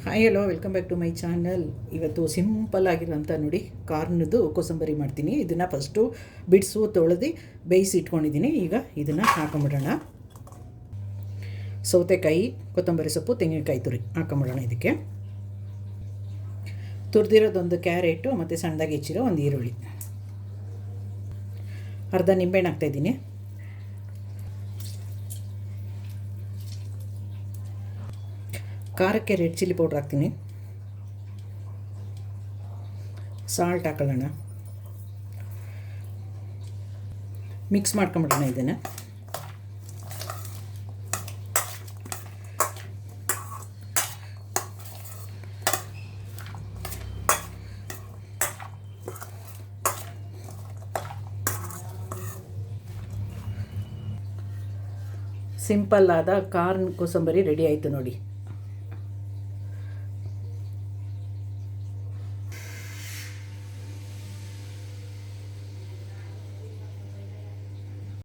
Hi hello welcome back to my channel. ಇವತ್ತು simple ಆಗಿರೋಂಥ ನೋಡಿ ಕಾರ್ನದು ಕೋಸಂಬರಿ ಮಾಡ್ತೀನಿ. ಇದನ್ನು ಫಸ್ಟು ಬಿಡಿಸು ತೊಳೆದು ಬೇಯಿಸಿ ಇಟ್ಕೊಂಡಿದ್ದೀನಿ. ಈಗ ಇದನ್ನು ಹಾಕೊಂಬಿಡೋಣ. ಸೌತೆಕಾಯಿ, ಕೊತ್ತಂಬರಿ ಸೊಪ್ಪು, ತೆಂಗಿನಕಾಯಿ ತುರಿ ಹಾಕೊಂಬಿಡೋಣ. ಇದಕ್ಕೆ ತುರಿದಿರೋದೊಂದು ಕ್ಯಾರೆಟು ಮತ್ತು ಸಣ್ಣದಾಗಿ ಹೆಚ್ಚಿರೋ ಒಂದು ಈರುಳ್ಳಿ, ಅರ್ಧ ನಿಂಬೆಹಣ್ಣು ಹಾಕ್ತಾಯಿದ್ದೀನಿ. ಖಾರಕ್ಕೆ ರೆಡ್ ಚಿಲ್ಲಿ ಪೌಡ್ರ್ ಹಾಕ್ತೀನಿ. ಸಾಲ್ಟ್ ಹಾಕೊಳ್ಳೋಣ. ಮಿಕ್ಸ್ ಮಾಡ್ಕೊಂಬಿಡೋಣ ಇದನ್ನು. ಸಿಂಪಲ್ ಆದ ಕಾರ್ನ್ ಕೋಸಂಬರಿ ರೆಡಿ ಆಯಿತು ನೋಡಿ.